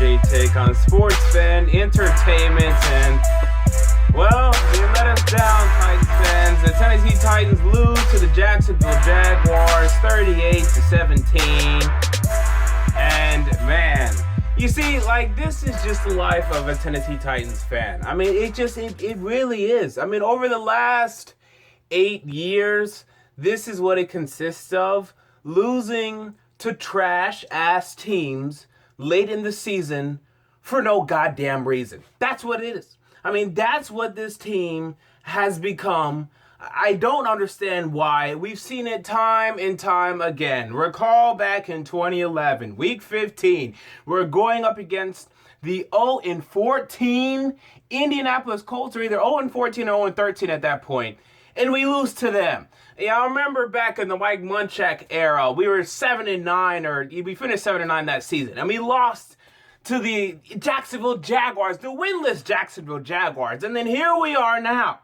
strategy take on sports fan entertainment, and well, they let us down, Titans fans. The Tennessee Titans lose to the Jacksonville Jaguars 38-17. And man, you see, like, this is just the life of a Tennessee Titans fan. I mean, it really is. I mean, over the last 8 years, this is what it consists of: losing to trash-ass teams late in the season for no goddamn reason. That's what it is. I mean, that's what this team has become. I don't understand why. We've seen it time and time again. Recall back in 2011, week 15, we're going up against the 0-14 Indianapolis Colts, or either 0-14 or 0-13 at that point, and we lose to them. Yeah, I remember back in the Mike Munchak era, we were 7-9, or we finished 7-9 that season, and we lost to the Jacksonville Jaguars, the winless Jacksonville Jaguars. And then here we are now,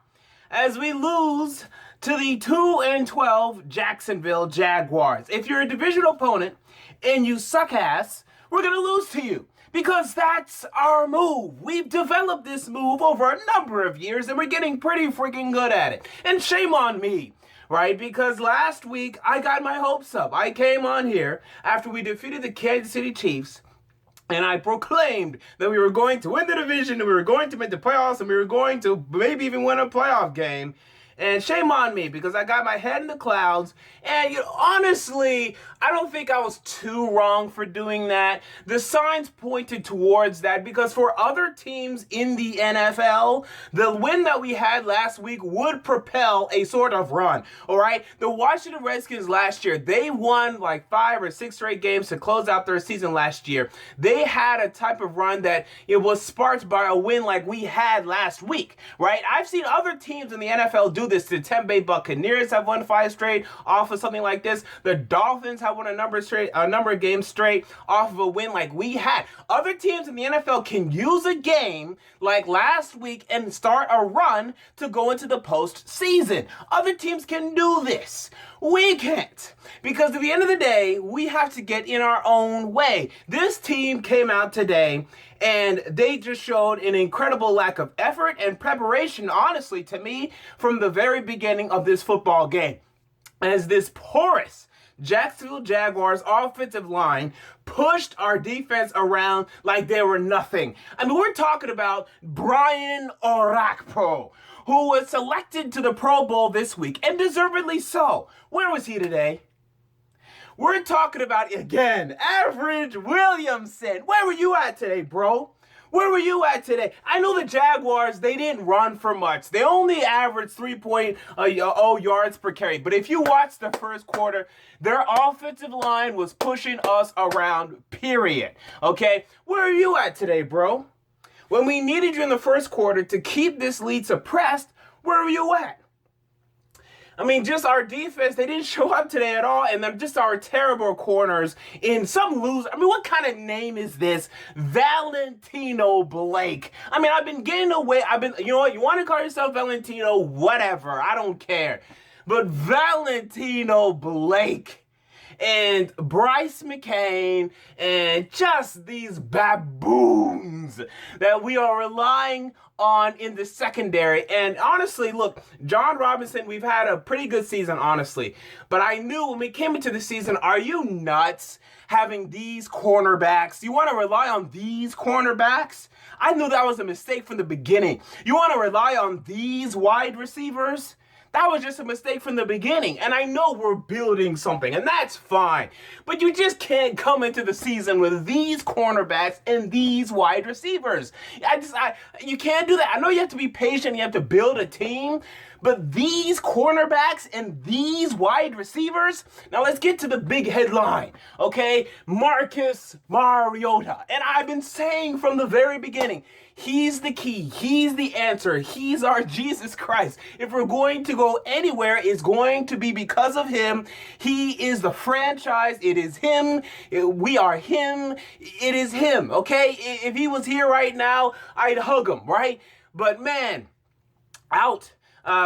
as we lose to the 2-12 Jacksonville Jaguars. If you're a divisional opponent and you suck ass, we're going to lose to you, because that's our move. We've developed this move over a number of years, and we're getting pretty freaking good at it. And shame on me, right? Because last week, I got my hopes up. I came on here after we defeated the Kansas City Chiefs, and I proclaimed that we were going to win the division, and we were going to make the playoffs, and we were going to maybe even win a playoff game. And shame on me, because I got my head in the clouds. And honestly, I don't think I was too wrong for doing that. The signs pointed towards that, because for other teams in the NFL, the win that we had last week would propel a sort of run. All right? The Washington Redskins last year, they won like 5 or 6 straight games to close out their season last year. They had a type of run that it was sparked by a win like we had last week, right? I've seen other teams in the NFL do this. The Tampa Bay Buccaneers have won 5 straight off of something like this. The Dolphins have won a number of games straight off of a win like we had. Other teams in the NFL can use a game like last week and start a run to go into the postseason. Other teams can do this. We can't, because at the end of the day, we have to get in our own way. This team came out today and they just showed an incredible lack of effort and preparation, honestly, to me, from the very beginning of this football game. As this porous Jacksonville Jaguars offensive line pushed our defense around like they were nothing. I mean, we're talking about Brian Orakpo, who was selected to the Pro Bowl this week, and deservedly so. Where was he today? We're talking about, again, Average Williamson. Where were you at today, bro? Where were you at today? I know the Jaguars, they didn't run for much. They only averaged 3.0 yards per carry. But if you watch the first quarter, their offensive line was pushing us around, period. Okay? Where are you at today, bro? When we needed you in the first quarter to keep this lead suppressed, where were you at? I mean, just our defense, they didn't show up today at all, and then just our terrible corners in some lose. I mean, what kind of name is this? Valentino Blake. I mean, I've been getting away. You know what? You want to call yourself Valentino? Whatever. I don't care. But Valentino Blake and Bryce McCain and just these baboons that we are relying on in the secondary. And honestly, look, John Robinson, we've had a pretty good season, honestly. But I knew when we came into the season, are you nuts having these cornerbacks? You want to rely on these cornerbacks? I knew that was a mistake from the beginning. You want to rely on these wide receivers? That was just a mistake from the beginning. And I know we're building something, and that's fine. But you just can't come into the season with these cornerbacks and these wide receivers. You can't do that. I know you have to be patient. You have to build a team. But these cornerbacks and these wide receivers, now let's get to the big headline, okay? Marcus Mariota. And I've been saying from the very beginning, he's the key. He's the answer. He's our Jesus Christ. If we're going to go anywhere, it's going to be because of him. He is the franchise. It is him. We are him. It is him, okay? If he was here right now, I'd hug him, right? But man, out.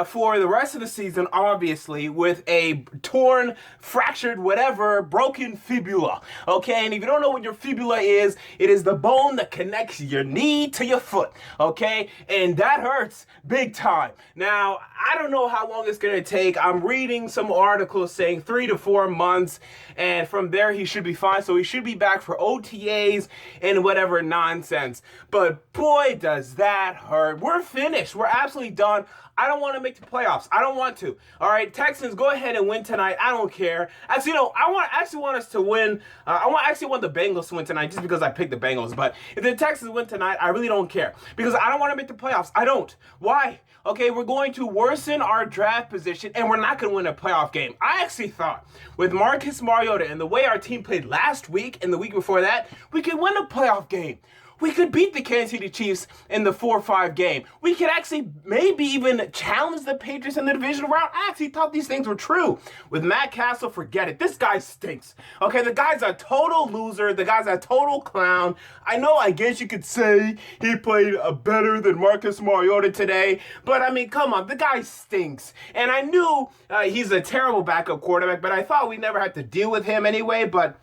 for the rest of the season, obviously, with a torn, fractured, whatever, broken fibula. Okay, and if you don't know what your fibula is, it is the bone that connects your knee to your foot. Okay, and that hurts big time. Now, I don't know how long it's going to take. I'm reading some articles saying 3 to 4 months, and from there he should be fine. So he should be back for OTAs and whatever nonsense. But boy, does that hurt. We're finished. We're absolutely done. I don't want to make the playoffs. I don't want to. All right, Texans, go ahead and win tonight. I don't care. Actually, no, I actually want us to win. I want the Bengals to win tonight just because I picked the Bengals. But if the Texans win tonight, I really don't care because I don't want to make the playoffs. I don't. Why? Okay, we're going to worsen our draft position and we're not going to win a playoff game. I actually thought with Marcus Mariota and the way our team played last week and the week before that, we could win a playoff game. We could beat the Kansas City Chiefs in the 4-5 game. We could actually maybe even challenge the Patriots in the divisional round. I actually thought these things were true. With Matt Castle, forget it. This guy stinks. Okay, the guy's a total loser. The guy's a total clown. I guess you could say he played better than Marcus Mariota today. But, I mean, come on. The guy stinks. And I knew he's a terrible backup quarterback, but I thought we never had to deal with him anyway. But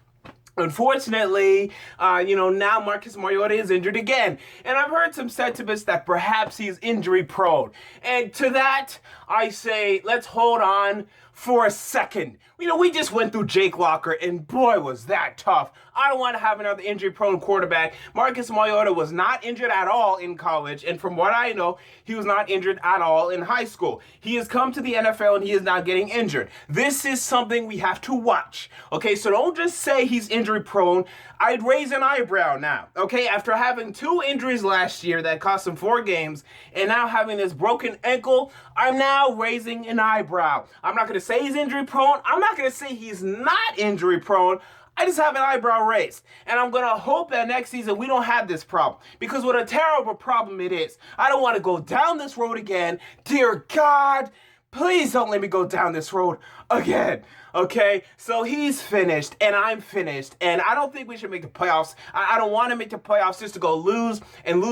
unfortunately, now Marcus Mariota is injured again. And I've heard some sentiments that perhaps he's injury prone. And to that, I say, let's hold on for a second. We just went through Jake Locker, and boy, was that tough. I don't want to have another injury-prone quarterback. Marcus Mariota was not injured at all in college, and from what I know, he was not injured at all in high school. He has come to the NFL, and he is not getting injured. This is something we have to watch, okay? So don't just say he's injury-prone. I'd raise an eyebrow now, okay? After having 2 injuries last year that cost him 4 games, and now having this broken ankle, I'm now raising an eyebrow. I'm not going to say he's injury-prone. I'm not going to say he's not injury-prone. I just have an eyebrow raised. And I'm going to hope that next season we don't have this problem. Because what a terrible problem it is. I don't want to go down this road again. Dear God, please don't let me go down this road again. Okay, so he's finished and I'm finished, and I don't think we should make the playoffs. I don't want to make the playoffs just to go lose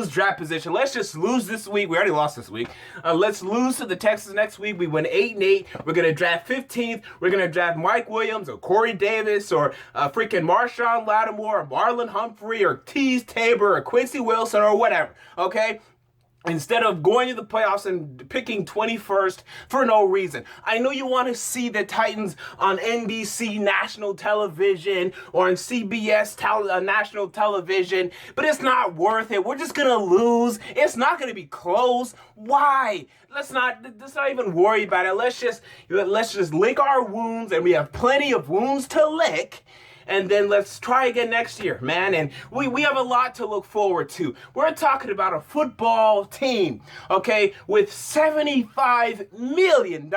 draft position. Let's just lose this week. We already lost this week. Let's lose to the Texans next week. We win 8-8. We're gonna draft 15th. We're gonna draft Mike Williams or Corey Davis or freaking Marshawn Lattimore or Marlon Humphrey or Tease Tabor or Quincy Wilson or whatever. Okay. Instead of going to the playoffs and picking 21st for no reason. I know you want to see the Titans on NBC national television or on CBS national television, but it's not worth it. We're just going to lose. It's not going to be close. Why? Let's not even worry about it. Let's just lick our wounds, and we have plenty of wounds to lick. And then let's try again next year, man. And we have a lot to look forward to. We're talking about a football team, okay, with $75 million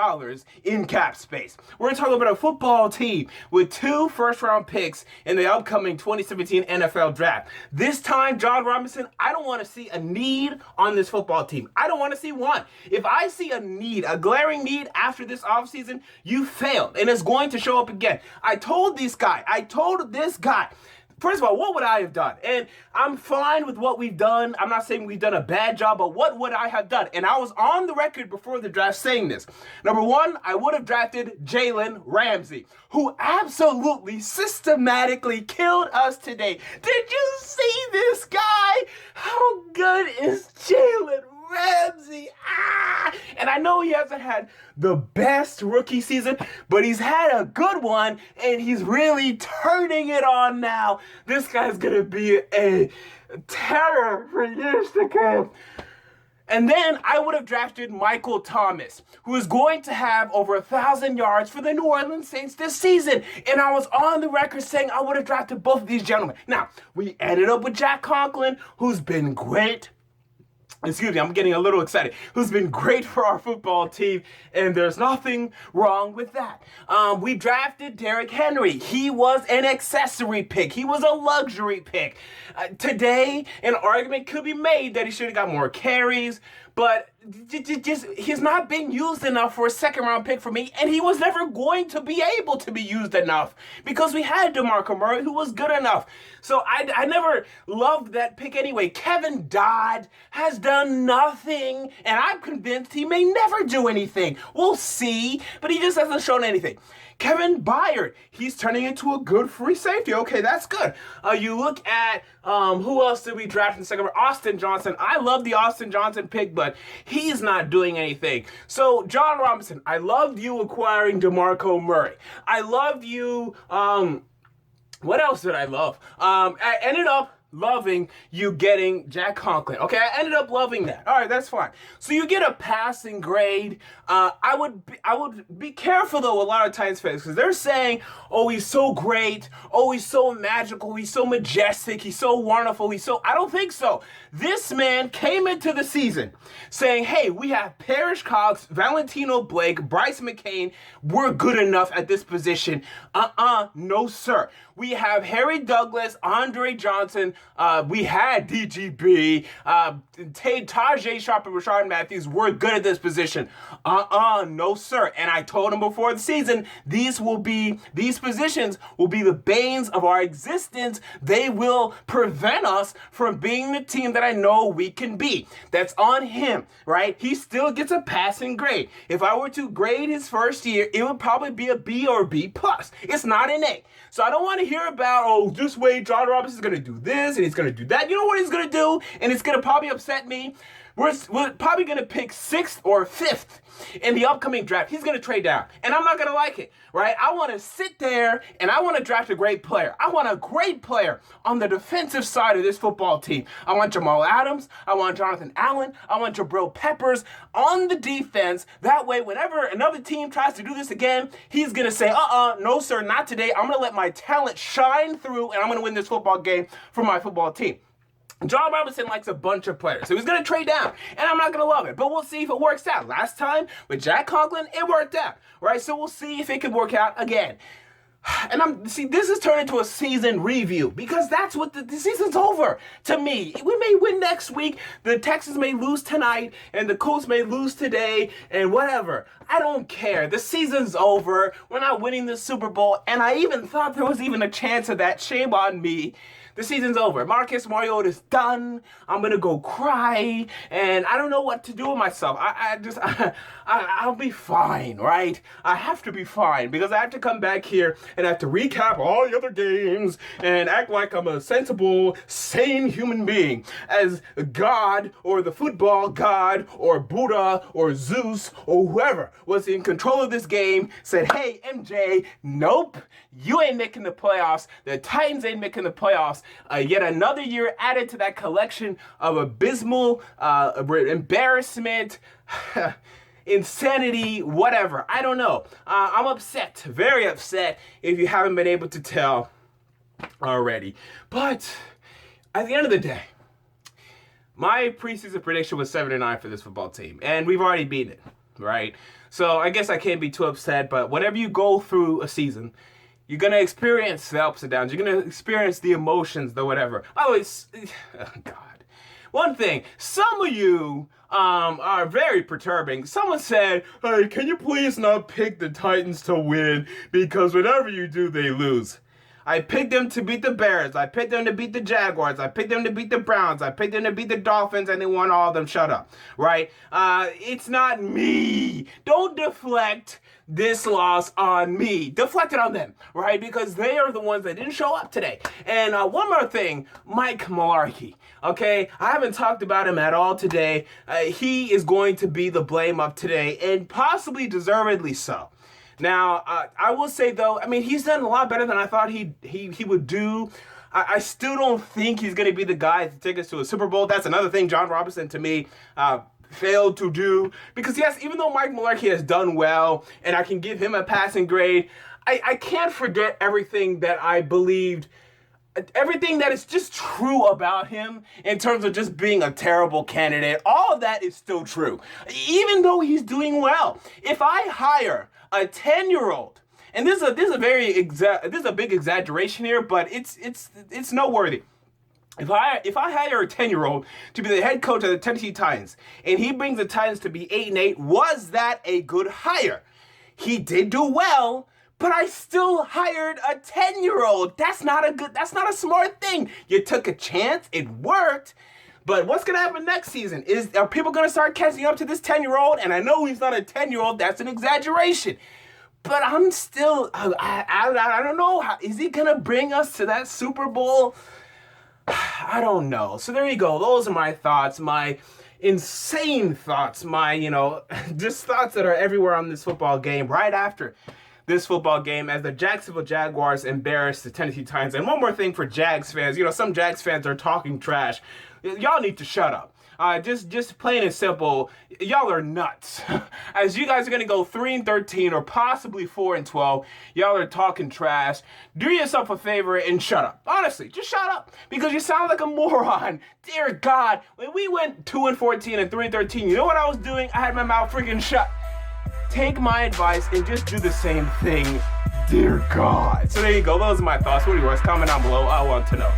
in cap space. We're talking about a football team with 2 first-round picks in the upcoming 2017 NFL draft. This time, John Robinson, I don't want to see a need on this football team. I don't want to see one. If I see a need, a glaring need after this offseason, you failed, and it's going to show up again. I told this guy, first of all, what would I have done? And I'm fine with what we've done. I'm not saying we've done a bad job, but what would I have done? And I was on the record before the draft saying this. Number 1, I would have drafted Jaylen Ramsey, who absolutely systematically killed us today. Did you see this guy? How good is Jaylen Ramsey? And I know he hasn't had the best rookie season, but he's had a good one, and he's really turning it on now. This guy's gonna be a terror for years to come. And then I would have drafted Michael Thomas, who is going to have over 1,000 yards for the New Orleans Saints this season. And I was on the record saying I would have drafted both of these gentlemen. Now, we ended up with Jack Conklin, who's been great. Excuse me, I'm getting a little excited. Who's been great for our football team, and there's nothing wrong with that. We drafted Derrick Henry. He was an accessory pick. He was a luxury pick. Today, an argument could be made that he should have got more carries, but he's not being used enough for a second-round pick for me, and he was never going to be able to be used enough because we had DeMarco Murray, who was good enough. So I never loved that pick anyway. Kevin Dodd has done nothing, and I'm convinced he may never do anything. We'll see, but he just hasn't shown anything. Kevin Byard, he's turning into a good free safety. Okay, that's good. You look at who else did we draft in the second round? Austin Johnson. I love the Austin Johnson pick, but he's not doing anything. So, John Robinson, I loved you acquiring DeMarco Murray. I loved you. What else did I love? I ended up loving you getting Jack Conklin. Okay, I ended up loving that. All right, that's fine. So you get a passing grade. I would be careful though, a lot of Titans fans, because they're saying, oh, he's so great. Oh, he's so magical. He's so majestic. He's so wonderful. I don't think so. This man came into the season saying, hey, we have Parrish Cox, Valentino Blake, Bryce McCain. We're good enough at this position. No, sir. We have Harry Douglas, Andre Johnson. We had DGB, Tajay Sharp, and Rashard Matthews. We're good at this position. No, sir. And I told him before the season, these positions will be the banes of our existence. They will prevent us from being the team that I know we can be. That's on him, right? He still gets a passing grade. If I were to grade his first year, it would probably be a B or B plus. It's not an A. So I don't want to hear about, oh, this way John Robinson's going to do this and he's going to do that. You know what he's going to do? And it's going to probably upset me. We're probably going to pick 6th or 5th in the upcoming draft. He's going to trade down. And I'm not going to like it, right? I want to sit there and I want to draft a great player. I want a great player on the defensive side of this football team. I want Jamal Adams. I want Jonathan Allen. I want Jabril Peppers on the defense. That way, whenever another team tries to do this again, he's going to say, no, sir, not today. I'm going to let my talent shine through and I'm going to win this football game for my football team. John Robinson likes a bunch of players, so he's going to trade down, and I'm not going to love it, but we'll see if it works out. Last time with Jack Conklin, it worked out, right? So we'll see if it can work out again. And this has turned into a season review because that's what the season's over to me. We may win next week, the Texans may lose tonight, and the Colts may lose today, and whatever. I don't care. The season's over. We're not winning the Super Bowl, and I even thought there was even a chance of that. Shame on me. The season's over. Marcus Mariota's done. I'm gonna go cry, and I don't know what to do with myself. I'll be fine, right? I have to be fine because I have to come back here and I have to recap all the other games and act like I'm a sensible, sane human being. As God or the football god or Buddha or Zeus or whoever was in control of this game said, hey, MJ, nope, you ain't making the playoffs. The Titans ain't making the playoffs. Yet another year added to that collection of abysmal embarrassment, insanity, whatever. I don't know. I'm upset, very upset, if you haven't been able to tell already. But at the end of the day, my preseason prediction was 7-9 for this football team, and we've already beaten it, right? So I guess I can't be too upset, but whenever you go through a season, you're going to experience the ups and downs. You're going to experience the emotions, the whatever. Oh, God. One thing, some of you are very perturbing. Someone said, hey, can you please not pick the Titans to win? Because whenever you do, they lose. I picked them to beat the Bears. I picked them to beat the Jaguars. I picked them to beat the Browns. I picked them to beat the Dolphins, and they won all of them. Shut up, right? It's not me. Don't deflect this loss on me. Deflect it on them, right? Because they are the ones that didn't show up today. And one more thing, Mike Marquis. Okay, I haven't talked about him at all today. He is going to be the blame of today, and possibly deservedly so. Now, I will say, though, I mean, he's done a lot better than I thought he would do. I still don't think he's going to be the guy to take us to a Super Bowl. That's another thing John Robinson, to me, failed to do. Because, yes, even though Mike Mularkey has done well, and I can give him a passing grade, I can't forget everything that I believed, everything that is just true about him in terms of just being a terrible candidate. All of that is still true, even though he's doing well. If I hire a 10-year-old, and this is a big exaggeration here, but it's noteworthy. If I hire a 10-year-old to be the head coach of the Tennessee Titans, and he brings the Titans to be 8-8, was that a good hire? He did do well, but I still hired a 10-year-old. That's not a smart thing. You took a chance, it worked. But what's going to happen next season? Are people going to start catching up to this 10-year-old? And I know he's not a 10-year-old. That's an exaggeration. But I'm still, I don't know. Is he going to bring us to that Super Bowl? I don't know. So there you go. Those are my thoughts, my insane thoughts, my, just thoughts that are everywhere on this football game right after this football game as the Jacksonville Jaguars embarrass the Tennessee Titans. And one more thing for Jags fans. Some Jags fans are talking trash. Y'all need to shut up. Just plain and simple, y'all are nuts. As you guys are going to go 3-13 or possibly 4-12, y'all are talking trash. Do yourself a favor and shut up. Honestly, just shut up because you sound like a moron. Dear God, when we went 2-14 and 3-13, you know what I was doing? I had my mouth freaking shut. Take my advice and just do the same thing. Dear God. So there you go. Those are my thoughts. What are yours? Comment down below. I want to know.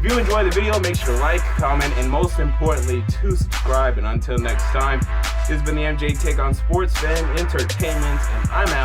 If you enjoyed the video, make sure to like, comment, and most importantly, to subscribe. And until next time, this has been the MJ Take on Sports Fan Entertainment, and I'm out.